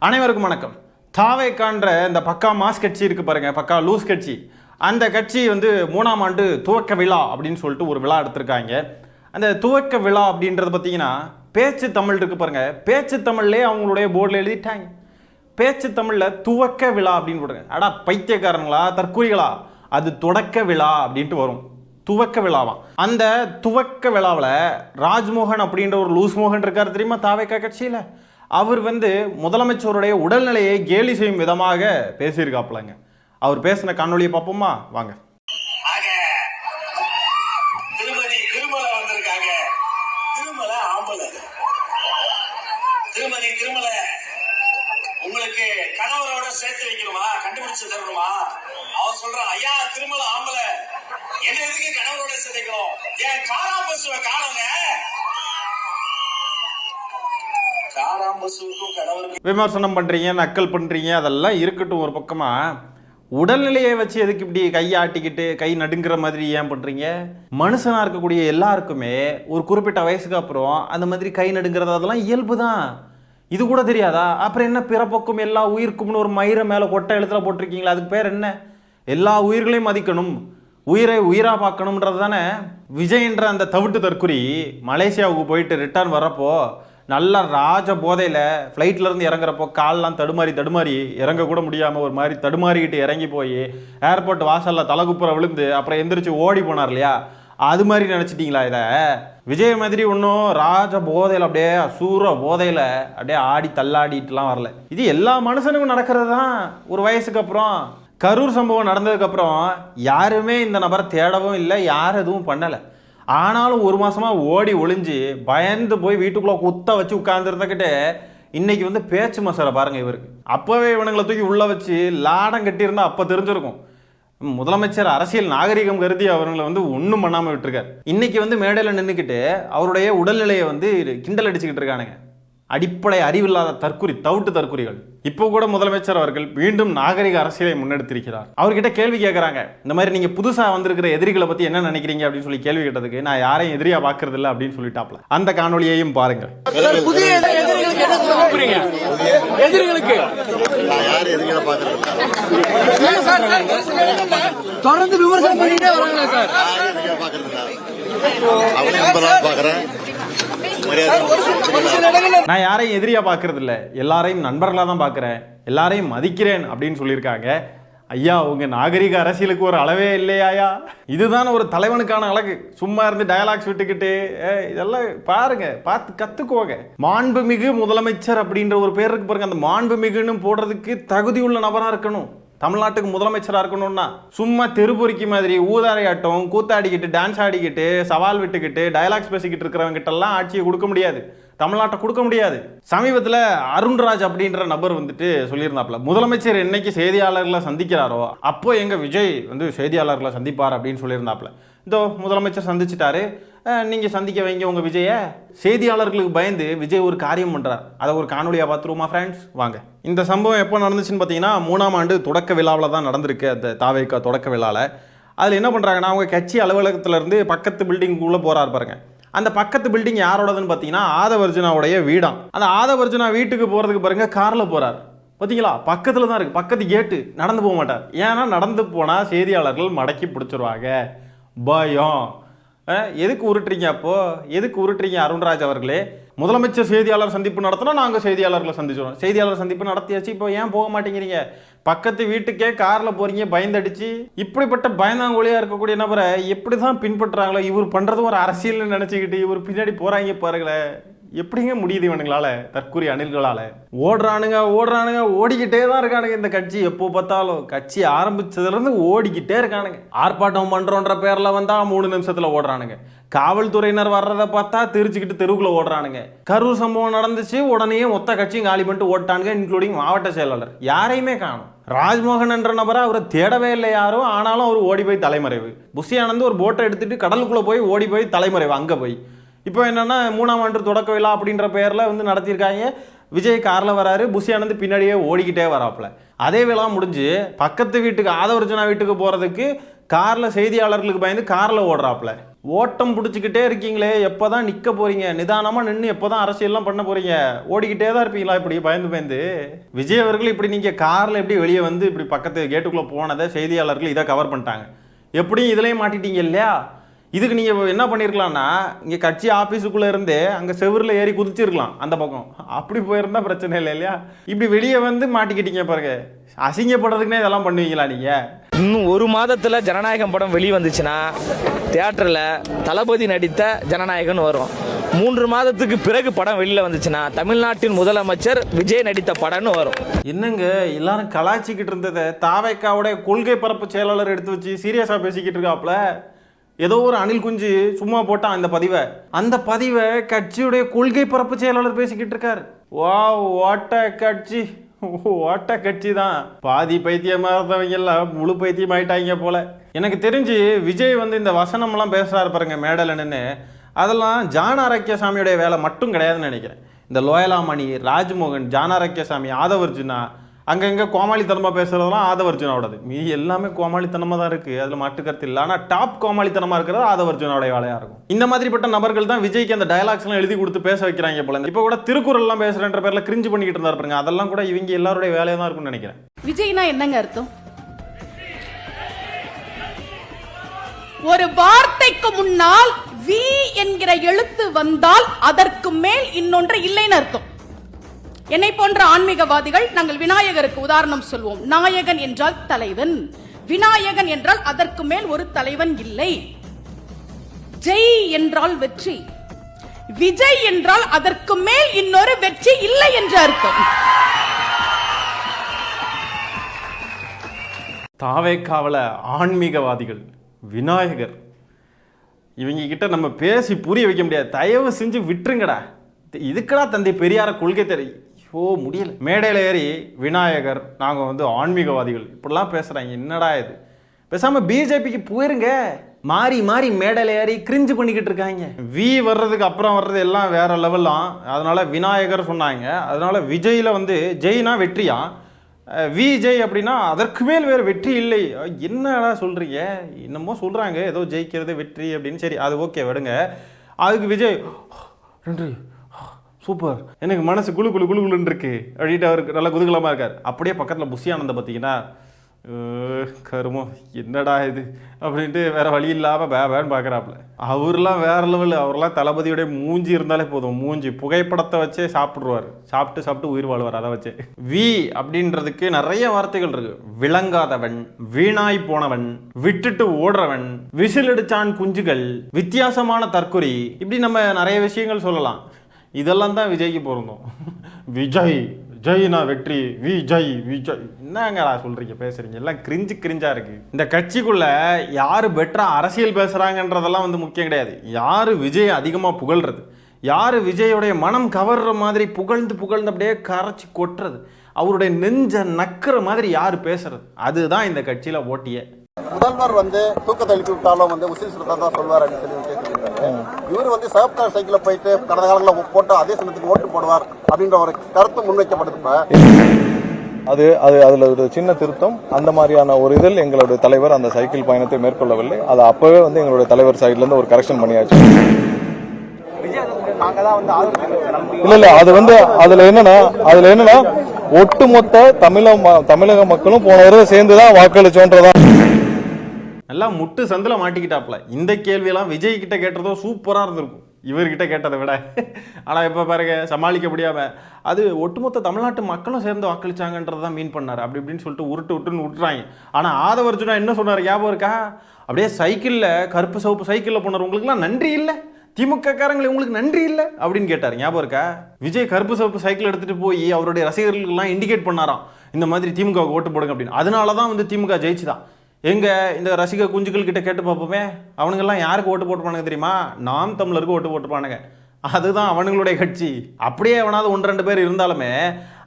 அனைவருக்கும் வணக்கம். தாவேக்கான்ற இந்த பக்கா மாஸ் கட்சி இருக்கு பாருங்க, பக்கா லூஸ் கட்சி. அந்த கட்சி வந்து 3ஆம் ஆண்டு துவக்க விழா அப்படின்னு சொல்லிட்டு ஒரு விழா எடுத்திருக்காங்க. அந்த துவக்க விழா அப்படின்றது பார்த்தீங்கன்னா பேச்சு தமிழ் இருக்கு பாருங்க, பேச்சு தமிழ்லேயே அவங்களுடைய போர்டில் எழுதிட்டாங்க. பேச்சு தமிழில் துவக்க விழா அப்படின்னு போடுங்க. அடா பைத்தியக்காரங்களா, தற்கூரிகளா, அது தொடக்க விழா அப்படின்ட்டு வரும். துவக்க விழாவாம். அந்த துவக்க விழாவில் ராஜ்மோகன் அப்படின்ற ஒரு லூஸ் மோகன் இருக்கார் தெரியுமா தாவேக்கா கட்சியில். அவர் வந்து முதலமைச்சருடைய உடல்நிலையை கேலி செய்யும் விதமாக பேசியிருக்காப்லங்க. அவர் பேசின காணொலியை பார்ப்போமா வாங்க. திருமதி திருமலை வந்திருக்காங்க. திருமலை ஆம்பளை. திருமதி திருமலை உங்களுக்கு கணவரோட சேர்த்து வைக்கணுமா, கண்டுபிடிச்சு தரணுமா? அவன் சொல்றான், ஐயா திருமலை ஆம்பளை, என்ன எதுக்கு கணவரோட சேர்த்துக்கணும்? என் காராம்பசுவை காணுங்க. விமர்சனம் பண்றீங்க, நக்கல் பண்றீங்க, அதெல்லாம் இருக்கட்டும் ஒரு பக்கமா. உடல்நிலையை வச்சு எதுக்கு இப்படி கையாட்டிக்கிட்டு கை நடுங்கிற மாதிரி ஏன் பண்றீங்க? மனுஷனா இருக்கக்கூடிய எல்லாருக்குமே ஒரு குறிப்பிட்ட வயசுக்கு அப்புறம் அந்த மாதிரி கை நடுங்கிறது அதெல்லாம் இயல்பு தான். இது கூட தெரியாதா? அப்புறம் என்ன பிறப்போக்கும் எல்லா உயிருக்கும்னு ஒரு மயிரை மேல கொட்டை எழுத்துல போட்டிருக்கீங்களா? அதுக்கு பேர் என்ன? எல்லா உயிர்களையும் மதிக்கணும், உயிரை உயிரா பார்க்கணும்ன்றது தானே. விஜய்ன்ற அந்த தவிட்டு தற்குறி மலேசியாவுக்கு போயிட்டு ரிட்டர்ன் வரப்போ நல்லா ராஜ போதையில் ஃப்ளைட்லேருந்து இறங்குறப்போ கால்லாம் தடுமாறி இறங்க கூட முடியாமல் ஒரு மாதிரி தடுமாறிக்கிட்டு இறங்கி போய் ஏர்போர்ட் வாசலில் தலைகுப்புற விழுந்து அப்புறம் எந்திரிச்சு ஓடி போனார் இல்லையா? அது மாதிரி நினச்சிட்டிங்களா இதை? விஜய் மாதிரி ஒன்றும் ராஜ போதையில் அப்படியே சூற போதையில் அப்படியே ஆடி தள்ளாடிட்டுலாம் வரல. இது எல்லா மனுஷனுக்கும் நடக்கிறது தான் ஒரு வயசுக்கு அப்புறம். கரூர் சம்பவம் நடந்ததுக்கப்புறம் யாருமே இந்த நபரை தேடவும் இல்லை, யாரும் எதுவும் பண்ணலை. ஆனாலும் ஒரு மாசமா ஓடி ஒளிஞ்சு பயந்து போய் வீட்டுக்குள்ள குத்த வச்சு உட்கார்ந்துருந்துக்கிட்டு இன்னைக்கு வந்து பேச்சு மசாலா பாருங்க இவருக்கு. அப்பவே இவனுங்களை தூக்கி உள்ள வச்சு லாடம் கட்டியிருந்தா அப்ப தெரிஞ்சிருக்கும். முதலமைச்சர் அரசியல் நாகரிகம் கருதி அவர்களை வந்து ஒன்றும் பண்ணாமல் விட்டுருக்காரு. இன்னைக்கு வந்து மேடையில் நின்றுக்கிட்டு அவருடைய உடல்நிலையை வந்து கிண்டல் அடிச்சுக்கிட்டு இருக்கானுங்க. அடிப்படை அறிவில்லாத தற்குறி, தவிட்டு தற்குறிகள். இப்போ கூட முதலமைச்சர் அவர்கள் மீண்டும் நாகரிக அரசியலை முன்னெடுத்திருக்கிறார். அவர்கிட்ட கேள்வி கேட்கறாங்க, இந்த மாதிரி நீங்க புதுசா வந்திருக்கிற எதிரிகளை பத்தி என்ன நினைக்கிறீங்க அப்படின்னு சொல்லி கேள்வி கேட்டதுக்கு நான் யாரையும் எதிரியா பாக்குறது இல்லை அப்படின்னு சொல்லிட்டாப்ல. அந்த காணொலியையும் பாருங்க. தொடர்ந்து விமர்சனம் பண்ணிட்டே வராங்க சார். நான் யாரையும் எதிரியா பாக்குறது இல்ல, எல்லாரையும் நண்பர்களா தான் பாக்குறேன், எல்லாரையும் மதிக்கிறேன் அப்படின்னு சொல்லியிருக்காங்க. ஐயா, உங்க நாகரிக அரசியலுக்கு ஒரு அளவே இல்லையாயா? இதுதான் ஒரு தலைவனுக்கான அழகு. சும்மா இருந்து டயலாக்ஸ் விட்டுக்கிட்டு இதெல்லாம் பாருங்க, பார்த்து கத்துக்கோங்க. மாண்புமிகு முதலமைச்சர் அப்படின்ற ஒரு பேர் இருக்கு பாருங்க. அந்த மாண்புமிகுன்னு போடுறதுக்கு தகுதி உள்ள நபரா இருக்கணும். தமிழ்நாட்டுக்கு முதலமைச்சராக இருக்கணும்னா சும்மா தெருபொறிக்கு மாதிரி ஊதாரை ஆட்டம் கூத்தாடிக்கிட்டு டான்ஸ் ஆடிக்கிட்டு சவால் விட்டுக்கிட்டு டயலாக்ஸ் பேசிக்கிட்டு இருக்கிறவங்க கிட்டலாம் ஆட்சியை கொடுக்க முடியாது, தமிழ்நாட்டை கொடுக்க முடியாது. சமீபத்தில் அருண்ராஜ் அப்படின்ற நபர் வந்துட்டு சொல்லியிருந்தாப்புல, முதலமைச்சர் என்னைக்கு செய்தியாளர்களை சந்திக்கிறாரோ அப்போ எங்க விஜய் வந்து செய்தியாளர்களை சந்திப்பார் அப்படின்னு சொல்லியிருந்தாப்புல. இதோ முதலமைச்சர் சந்திச்சிட்டாரு, நீங்க சந்திக்க வைங்க உங்க விஜய. செய்தியாளர்களுக்கு பயந்து விஜய் ஒரு காரியம் பண்றார். அதை ஒரு காணொலியா பார்த்துருவோமா ஃப்ரெண்ட்ஸ்? வாங்க. இந்த சம்பவம் எப்போ நடந்துச்சுன்னு பார்த்தீங்கன்னா 3ஆம் ஆண்டு தொடக்க விழாவில் தான் நடந்திருக்கு. அந்த தாவேக்கா தொடக்க விழாவில் அதில் என்ன பண்ணுறாங்கன்னா, அவங்க கட்சி அலுவலகத்திலேருந்து பக்கத்து பில்டிங்குள்ளே போகிறார் பாருங்க. அந்த பக்கத்து பில்டிங் யாரோடதுன்னு பார்த்தீங்கன்னா ஆதவர்ஜுனாவுடைய வீடாம். அந்த ஆதவர்ஜுனா வீட்டுக்கு போகிறதுக்கு பாருங்க காரில் போகிறார். பார்த்தீங்களா? பக்கத்தில் தான் இருக்குது, பக்கத்து கேட்டு. நடந்து போக மாட்டார். ஏன்னா நடந்து போனால் செய்தியாளர்கள் மடக்கி பிடிச்சிருவாங்க, பயம். எதுக்கு உருட்டுறீங்க? அப்போ எதுக்கு உருட்டுறீங்க அருண்ராஜ் அவர்களே? முதலமைச்சர் செய்தியாளர் சந்திப்பு நடத்தினா நாங்கள் செய்தியாளர்களை சந்திச்சிடுவோம். செய்தியாளர் சந்திப்பு நடத்தியாச்சு, இப்போ ஏன் போக மாட்டேங்கிறீங்க? பக்கத்து வீட்டுக்கே காரில் போறீங்க பயந்தடிச்சு. இப்படிப்பட்ட பயந்தாங்கோலியாக இருக்கக்கூடிய நபரை எப்படி தான் பின்பற்றுறாங்களோ, இவர் பண்ணுறது ஒரு அரசியல்னு நினச்சிக்கிட்டு இவர் பின்னாடி போகிறாங்க பாருங்களேன். எப்படிங்க முடியுது இவனுங்களால, தற்கூரி அணில்களால? ஓடுறானுங்க ஓடிக்கிட்டே தான் இருக்கானுங்க. இந்த கட்சி எப்போ பார்த்தாலும் கட்சி ஆரம்பிச்சதுலேருந்து ஓடிக்கிட்டே இருக்கானுங்க. ஆர்ப்பாட்டம் பண்ணுறோன்ற பேரில் வந்தால் 3 நிமிஷத்தில் ஓடுறானுங்க. காவல்துறையினர் வர்றதை பார்த்தா தெரிச்சுக்கிட்டு தெருவுக்குள்ள ஓடுறானுங்க. கரூர் சம்பவம் நடந்துச்சு, உடனே மொத்த கட்சியும் காலி பண்ணிட்டு ஓட்டானுங்க, இன்க்ளூடிங் மாவட்ட செயலாளர். யாரையுமே காணும். ராஜ்மோகன் என்ற நபரை அவரை தேடவே இல்லை யாரும். ஆனாலும் அவர் ஓடி போய் தலைமறைவு. புஷி ஆனந்த் ஒரு போட்டை எடுத்துட்டு கடலுக்குள்ளே போய் ஓடி போய் தலைமறைவு. அங்கே போய் இப்போ என்னன்னா 3ஆம் ஆண்டு தொடக்க விழா அப்படின்ற பெயரில் வந்து நடத்தியிருக்காங்க. விஜய் காரில் வராரு, புஷி ஆனந்த் பின்னாடியே ஓடிக்கிட்டே வராப்புல. அதே விழா முடிஞ்சு பக்கத்து வீட்டுக்கு ஆதவர்ஜுனா வீட்டுக்கு போகிறதுக்கு காரில் செய்தியாளர்களுக்கு பயந்து காரில் ஓடுறாப்புல. ஓட்டம் பிடிச்சிக்கிட்டே இருக்கீங்களே, எப்போதான் நிற்க போறீங்க? நிதானமாக நின்று எப்போதான் அரசியல்லாம் பண்ண போறீங்க? ஓடிக்கிட்டே தான் இருப்பீங்களா இப்படி பயந்து பயந்து? விஜய் அவர்கள் இப்படி நீங்கள் காரில் எப்படி வெளியே வந்து இப்படி பக்கத்து கேட்டுக்குள்ளே போனதை செய்தியாளர்கள் இதை கவர் பண்ணிட்டாங்க. எப்படியும் இதுலேயும் மாட்டிட்டீங்க இல்லையா? இதுக்கு நீங்கள் என்ன பண்ணியிருக்கலாம்னா, இங்கே கட்சி ஆஃபீஸுக்குள்ளே இருந்தே அங்கே செவரில் ஏறி குதிச்சிருக்கலாம் அந்த பக்கம். அப்படி போயிருந்தா பிரச்சனை இல்லை இல்லையா? இப்படி வெளியே வந்து மாட்டிக்கிட்டீங்க பாருங்க. அசிங்கப்படுறதுக்குன்னே இதெல்லாம் பண்ணுவீங்களா நீங்கள்? இன்னும் 1 மாதத்துல ஜனநாயகம் படம் வெளி வந்துச்சுன்னா தியேட்டர்ல தளபதி நடித்த ஜனநாயகன் வரும். 3 மாதத்துக்கு பிறகு படம் வெளியில வந்துச்சுன்னா தமிழ்நாட்டின் முதலமைச்சர் விஜய் நடித்த படம்னு வரும். என்னங்க எல்லாரும் கலாய்ச்சிக்கிட்டு இருந்ததை தாவைக்காவோட கொள்கை பரப்பு செயலாளர் எடுத்து வச்சு சீரியஸா பேசிக்கிட்டு இருக்காப்ல. ஏதோ ஒரு அணில் குஞ்சு சும்மா போட்டான் அந்த பதிவை கட்சியுடைய கொள்கை பரப்பு செயலாளர் பேசிக்கிட்டு இருக்காரு. ஓட்ட கட்சி, ஓட்ட கட்சி தான். பாதி பைத்தியமா இருந்தவங்க எல்லாம் முழு பைத்தியம் ஆயிட்டாங்க போல. எனக்கு தெரிஞ்சு விஜய் வந்து இந்த வசனம்லாம் பேசுறாரு பாருங்க மேடையில் நின்று, அதெல்லாம் ஜான் ஆரோக்கியசாமியோடைய வேலை மட்டும் கிடையாதுன்னு நினைக்கிறேன். இந்த லோயலாமணி, ராஜ்மோகன், ஜான் ஆரோக்கியசாமி, ஆதவர்ஜுனா, அங்கங்கே கோமாளித்தனமாக பேசுகிறதெல்லாம் ஆதவர்ஜுனாவோடது. மீதி எல்லாமே கோமாளித்தனமாக தான் இருக்குது, அதில் மாட்டுக்கருத்து இல்லை. ஆனால் டாப் கோமாளித்தனமாக இருக்கிறது ஆதவர்ஜுனாவுடைய வேலையாக இருக்கும். இந்த மாதிரிப்பட்ட நபர்கள் தான் விஜய்க்கு அந்த டயலாக்ஸ்லாம் எழுதி கொடுத்து பேச வைக்கிறாங்க போல. இப்போ கூட திருக்குறள்லாம் பேசுகிறன்ற பேரில் கிரிஞ்சு பண்ணிக்கிட்டு இருந்தாரு பாருங்க. அதெல்லாம் கூட இவங்க எல்லாருடைய வேலையாக தான் இருக்கும்னு நினைக்கிறேன். விஜய்னா என்னங்க அர்த்தம்? ஒரு வார்த்தைக்கு முன்னால் வி என்கிற எழுத்து வந்தால் அதற்கு மேல் இன்னொன்று இல்லைன்னு அர்த்தம். என்னை போன்ற ஆன்மீகவாதிகள் நாங்கள் விநாயகருக்கு உதாரணம் சொல்வோம். நாயகன் என்றால் தலைவன், விநாயகன் என்றால் அதற்கு மேல் ஒரு தலைவன் இல்லை. ஜெய் என்றால் வெற்றி, விஜய் என்றால் அதற்கு மேல் இன்னொரு வெற்றி இல்லை என்று அர்த்தம். தாவேக்காவல ஆன்மீகவாதிகள், விநாயகர், இவங்க கிட்ட நம்ம பேசி புரிய வைக்க முடியாது. தயவு செஞ்சு விட்டுருங்கடா. இதுக்கடா தந்தை பெரியார கொள்கை தெரியும் முடியல. மேடையில் ஏறி விநாயகர், நாங்கள் வந்து ஆன்மீகவாதிகள் இப்படிலாம் பேசுகிறாங்க. என்னடா இது? பேசாமல் பிஜேபிக்கு போயிருங்க. மாறி மாறி மேடையில் ஏறி கிரிஞ்சு பண்ணிக்கிட்டு இருக்காங்க. வி வர்றதுக்கு அப்புறம் வர்றது எல்லாம் வேற லெவல்லாம். அதனால விநாயகர் சொன்னாங்க. அதனால விஜயில் வந்து ஜெய்னா வெற்றியா, விஜய் அப்படின்னா அதற்கு மேல் வேறு வெற்றி இல்லை. என்னடா சொல்கிறீங்க? என்னமோ சொல்கிறாங்க ஏதோ ஜெயிக்கிறது வெற்றி அப்படின்னு. சரி அது ஓகே விடுங்க. அதுக்கு விஜய் நன்றி சூப்பர், எனக்கு மனசு குழு குழு குழுன்னு இருக்கு அப்படின்ட்டு அவருக்கு நல்லா குதூகலமாக இருக்கார். அப்படியே பக்கத்தில் புஷி ஆனந்தை பார்த்தீங்கன்னா கருமோ என்னடா இது அப்படின்ட்டு வேற வழி இல்லாமல் வேன்னு பார்க்குறாப்புல. அவர்லாம் வேற லெவல். அவர்லாம் தளபதியோடைய மூஞ்சி இருந்தாலே போதும், மூஞ்சி புகைப்படத்தை வச்சே சாப்பிட்ருவார். சாப்பிட்டு உயிர் வாழ்வார் அதை வச்சு. வி அப்படின்றதுக்கு நிறைய வார்த்தைகள் இருக்கு. விளங்காதவன், வீணாய் போனவன், விட்டுட்டு ஓடுறவன், விசில் அடிச்சான் குஞ்சுகள், வித்தியாசமான தற்கொலை, இப்படி நம்ம நிறைய விஷயங்கள் சொல்லலாம். இதெல்லாம் தான் விஜய்க்கு பொருந்தும். விஜய் ஜெய்னா வெற்றி, விஜய் விஜய் என்னங்கடா சொல்றீங்க பேசுறீங்க? எல்லாம் கிரிஞ்சா இருக்கு. இந்த கட்சிக்குள்ள யாரு பெட்டரா அரசியல் பேசுறாங்கன்றதெல்லாம் வந்து முக்கியம் கிடையாது. யாரு விஜய் அதிகமா புகழ்றது, யாரு விஜயோடைய மனம் கவர்ற மாதிரி புகழ்ந்து அப்படியே கரைச்சி கொட்டுறது, அவருடைய நெஞ்ச நக்கிற மாதிரி யாரு பேசுறது, அதுதான் இந்த கட்சியில ஓட்டிய. முதல்வர் வந்து தூக்கத்தை எழுப்பி விட்டாலும் வந்து உசில் சுரத்தா தான் சொல்வார் அப்படின்னு சொல்லி கேட்டுருக்காரு. இவர் வந்து சிவப்பு கலர் சைக்கிள போயிட்டு கடந்த காலங்களில் போட்டு அதே சமயத்துக்கு ஓட்டு போடுவார் அப்படின்ற ஒரு கருத்து முன்வைக்கப்படுது. அதுல ஒரு சின்ன திருத்தம். அந்த மாதிரியான ஒரு இதில் எங்களுடைய தலைவர் அந்த சைக்கிள் பயணத்தை மேற்கொள்ளவில்லை. அது அப்பவே வந்து எங்களுடைய தலைவர் சைட்ல இருந்து ஒரு கரெக்ஷன் பண்ணியாச்சு. இல்ல அது வந்து அதுல என்னன்னா ஒட்டுமொத்த தமிழக மக்களும் போன தடவை சேர்ந்துதான் வாக்களிச்சோன்றதான். நல்லா முட்டு சந்தில மாட்டிக்கிட்டாப்ல. இந்த கேள்வியெல்லாம் விஜய் கிட்ட கேட்டதோ சூப்பரா இருந்திருக்கும் இவர்கிட்ட கேட்டதை விட. ஆனா இப்ப பாருங்க சமாளிக்க முடியாம அது ஒட்டுமொத்த தமிழ்நாட்டு மக்களும் சேர்ந்து வாக்களிச்சாங்கன்றதான் மீன் பண்ணாரு. அப்படி இப்படின்னு சொல்லிட்டு விட்டுன்னு விட்டுறாங்க. ஆனா ஆதவர்ஜுனா என்ன சொன்னாரு ஞாபகம் இருக்கா? அப்படியே சைக்கிள்ல கருப்பு சிவப்பு சைக்கிள்ல போனவங்களுக்குலாம் நன்றி இல்லை, திமுக காரங்களை உங்களுக்கு நன்றி இல்லை அப்படின்னு கேட்டார். ஞாபகம் இருக்கா? விஜய் கருப்பு சிவப்பு சைக்கிள் எடுத்துட்டு போய் அவருடைய ரசிகர்களுக்கெல்லாம் இண்டிகேட் பண்ணாராம், இந்த மாதிரி திமுக ஓட்டு போடுங்க அப்படின்னு. அதனாலதான் வந்து திமுக ஜெயிச்சுதான். எங்க இந்த ரசிக குஞ்சுகள் கிட்ட கேட்டு பார்ப்போமே, அவனுங்கெல்லாம் யாருக்கு ஓட்டு போட்டுப்பானுங்க தெரியுமா? நாம் தமிழருக்கு ஓட்டு போட்டுப்பானுங்க. அதுதான் அவனுங்களுடைய கட்சி. அப்படியே அவனாவது 1-2 பேர் இருந்தாலுமே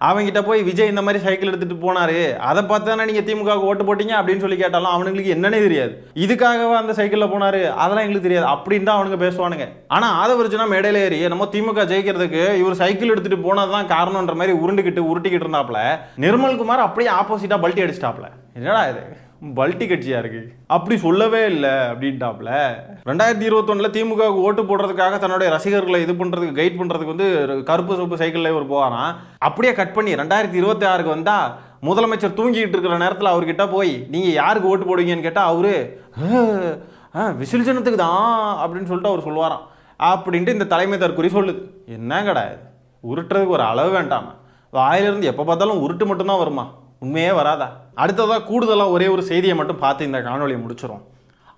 அவங்ககிட்ட போய் விஜய் இந்த மாதிரி சைக்கிள் எடுத்துட்டு போனாரு, அதை பார்த்து தானே நீங்க திமுக ஓட்டு போட்டீங்க அப்படின்னு சொல்லி கேட்டாலும் அவனுங்களுக்கு என்னன்னே தெரியாது. இதுக்காகவா அந்த சைக்கிள்ல போனாரு அதெல்லாம் எங்களுக்கு தெரியாது அப்படின்னு தான் அவனுங்க பேசுவானுங்க. ஆனா ஆதவர்ஜுனா மேடையில ஏறி நம்ம திமுக ஜெயிக்கிறதுக்கு இவர் சைக்கிள் எடுத்துட்டு போனதுதான் காரணம்ன்ற மாதிரி உருட்டிக்கிட்டு இருந்தாப்ல. நிர்மல்குமார் அப்படியே ஆப்போசிட்டா பல்ட்டி அடிச்சிட்டாப்ல. என்னடா இது பல்ட்டி கட்சியா இருக்கு, அப்படி சொல்லவே இல்லை அப்படின்ட்டாப்ல. 2021 திமுக ஓட்டு போடுறதுக்காக தன்னுடைய ரசிகர்களை இது பண்றதுக்கு கைட் பண்றதுக்கு வந்து கருப்பு சோப்பு சைக்கிள்ல ஒரு போவாராம். அப்படியே கட் பண்ணி 2026 வந்தா முதலமைச்சர் தூங்கிட்டு இருக்கிற நேரத்தில் அவர்கிட்ட போய் நீங்க யாருக்கு ஓட்டு போடுவீங்கன்னு கேட்டா அவரு விசில் சின்னத்துக்கு தான் அப்படின்னு சொல்லிட்டு அவர் சொல்லுவாராம். அப்படின்ட்டு இந்த தலைமை தற்குறி சொல்லுது. என்ன கிடையாது, உருட்டுறதுக்கு ஒரு அளவு வேண்டாமா? வாயிலிருந்து எப்போ பார்த்தாலும் உருட்டு மட்டும்தான் வருமா, உண்மையே வராதா? அடுத்ததாக கூடுதலாக ஒரே ஒரு செய்தியை மட்டும் பார்த்து இந்த காணொலியை முடிச்சிடும்.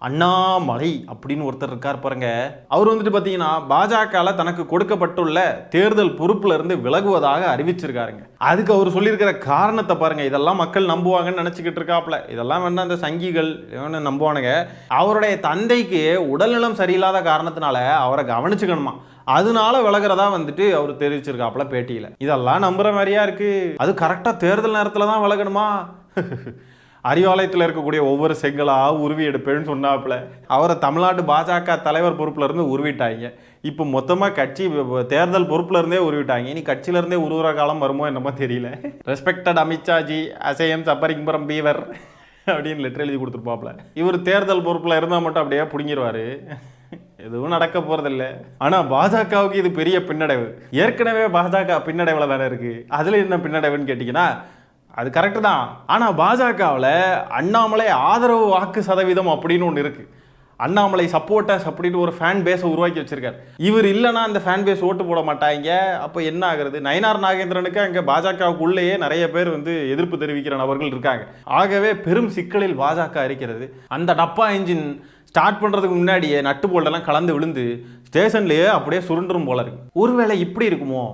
அண்ணாமலை அப்படின்னு ஒருத்தர் இருக்கார் பாருங்க, அவர் வந்துட்டு பார்த்தீங்கன்னா பாஜகவில் தனக்கு கொடுக்கப்பட்டுள்ள தேர்தல் பொறுப்புல இருந்து விலகுவதாக அறிவிச்சிருக்காருங்க. அதுக்கு அவர் சொல்லியிருக்கிற காரணத்தை பாருங்க. இதெல்லாம் மக்கள் நம்புவாங்கன்னு நினச்சிக்கிட்டு இருக்காப்ல. இதெல்லாம் வேணா அந்த சங்கிகள் நம்புவானுங்க. அவருடைய தந்தைக்கு உடல்நலம் சரியில்லாத காரணத்தினால அவரை கவனிச்சுக்கணுமா, அதனால விலகிறதா வந்துட்டு அவர் தெரிவிச்சிருக்காப்ல பேட்டியில். இதெல்லாம் நம்புற மாதிரியா இருக்கு. அது கரெக்டாக தேர்தல் நேரத்தில் தான் விலகணுமா? அறிவாலயத்தில் இருக்கக்கூடிய ஒவ்வொரு செங்கலா உருவி எடுப்பேன்னு சொன்னாப்புல. அவரை தமிழ்நாடு பாஜக தலைவர் பொறுப்புல இருந்து உருவிட்டாங்க. இப்போ மொத்தமாக கட்சி தேர்தல் பொறுப்புல இருந்தே உருவிட்டாங்க. இனி கட்சியில இருந்தே உருவுற காலம் வருமோ என்னமோ தெரியல. ரெஸ்பெக்டட் அமித்ஷாஜி அசையம் சப்பரிங் புறம் பீவர் அப்படின்னு லெட்டர் எழுதி கொடுத்துருப்பாப்புல. இவர் தேர்தல் பொறுப்புல இருந்தால் மட்டும் அப்படியே பிடுங்கிடுவாரு. எதுவும் நடக்க போறதில்ல. ஆனா பாஜகவுக்கு இது பெரிய பின்னடைவு. ஏற்கனவே பாஜக பின்னடைவுல தானே இருக்கு. அதுல என்ன பின்னடைவுன்னு கேட்டீங்கன்னா அது கரெக்டு தான். ஆனால் பாஜகவில் அண்ணாமலை ஆதரவு வாக்கு சதவீதம் அப்படின்னு ஒன்று இருக்கு. அண்ணாமலை சப்போர்ட்டர்ஸ் அப்படின்னு ஒரு ஃபேன் பேஸை உருவாக்கி வச்சிருக்காரு. இவர் இல்லைன்னா அந்த ஃபேன் பேஸ் ஓட்டு போட மாட்டாங்க. அப்போ என்ன ஆகுறது? நயினார் நாகேந்திரனுக்கு அங்கே பாஜகவுக்குள்ளேயே நிறைய பேர் வந்து எதிர்ப்பு தெரிவிக்கிற நபர்கள் இருக்காங்க. ஆகவே பெரும் சிக்கலில் பாஜக இருக்கிறது. அந்த டப்பா இன்ஜின் ஸ்டார்ட் பண்ணுறதுக்கு முன்னாடியே நட்டு போல்டெல்லாம் கலந்து விழுந்து ஸ்டேஷன்லேயே அப்படியே சுருண்டும் போல இருக்கு. ஒருவேளை இப்படி இருக்குமோ?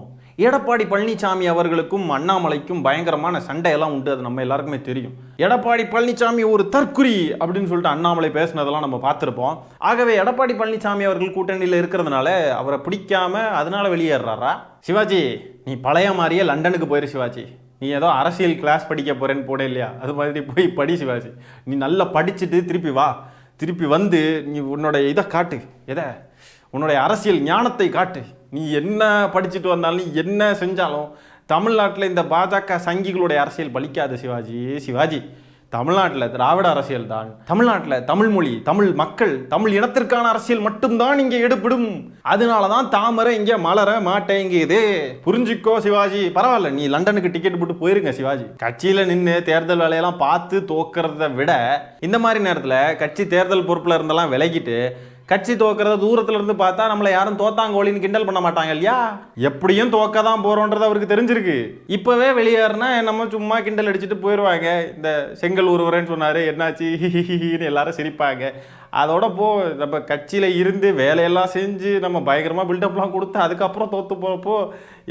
எடப்பாடி பழனிசாமி அவர்களுக்கும் அண்ணாமலைக்கும் பயங்கரமான சண்டையெல்லாம் உண்டு. அது நம்ம எல்லாருக்குமே தெரியும். எடப்பாடி பழனிசாமி ஒரு தற்குறி அப்படின்னு சொல்லிட்டு அண்ணாமலை பேசினதெல்லாம் நம்ம பார்த்துருப்போம். ஆகவே எடப்பாடி பழனிசாமி அவர்கள் கூட்டணியில் இருக்கிறதுனால அவரை பிடிக்காம அதனால வெளியேறாரா? சிவாஜி, நீ பழைய மாதிரியே லண்டனுக்கு போயிரு சிவாஜி. நீ ஏதோ அரசியல் கிளாஸ் படிக்க போறேன்னு போட இல்லையா, அது மாதிரி போய் படி சிவாஜி. நீ நல்லா படிச்சுட்டு திருப்பி வா. திருப்பி வந்து நீ உன்னோட இதை காட்டு, உன்னுடைய அரசியல் ஞானத்தை காட்டு. நீ என்ன படிச்சுட்டு வந்தாலும், நீ என்ன செஞ்சாலும் தமிழ்நாட்டில் இந்த பாஜக சங்கிகளுடைய அரசியல் பலிக்காது சிவாஜி. சிவாஜி, தமிழ்நாட்டில் திராவிட அரசியல் தான். தமிழ்நாட்டில் தமிழ் மொழி, தமிழ் மக்கள், தமிழ் இனத்திற்கான அரசியல் மட்டும்தான் இங்கே எடுபடும். அதனால தான் தாமரை இங்கே மலர மாட்டேங்குது. புரிஞ்சுக்கோ சிவாஜி. பரவாயில்ல, நீ லண்டனுக்கு டிக்கெட் போட்டு போயிருங்க சிவாஜி. கட்சியில் நின்று தேர்தல் வேலையெல்லாம் பார்த்து தோக்கிறத விட இந்த மாதிரி நேரத்தில் கட்சி தேர்தல் பொறுப்பில் இருந்தெல்லாம் விலகிட்டு கட்சி தோக்கிறத தூரத்துல இருந்து பார்த்தா நம்மளை யாரும் தோத்தாங்கோலின்னு கிண்டல் பண்ண மாட்டாங்க இல்லையா? எப்படியும் தோக்க தான் போறோன்றது அவருக்கு தெரிஞ்சிருக்கு. இப்பவே வெளியேறினா நம்ம சும்மா கிண்டல் அடிச்சுட்டு போயிடுவாங்க. இந்த செங்கல் உருவரேன்னு சொன்னாரு, என்னாச்சு ஹிஹிஹின்னு எல்லாரும் சிரிப்பாங்க. அதோட நம்ம கட்சியில இருந்து வேலையெல்லாம் செஞ்சு நம்ம பயங்கரமா பில்டப்லாம் கொடுத்து அதுக்கப்புறம் தோத்து போறப்போ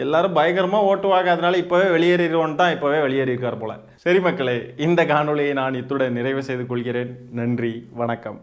எல்லாரும் பயங்கரமா ஓட்டுவாங்க. அதனால இப்பவே வெளியேறிடுவோன்னு தான் இப்பவே வெளியேறியிருக்கார் போல. சரி மக்களே, இந்த காணொலியை நான் இத்துடன் நிறைவு செய்து கொள்கிறேன். நன்றி, வணக்கம்.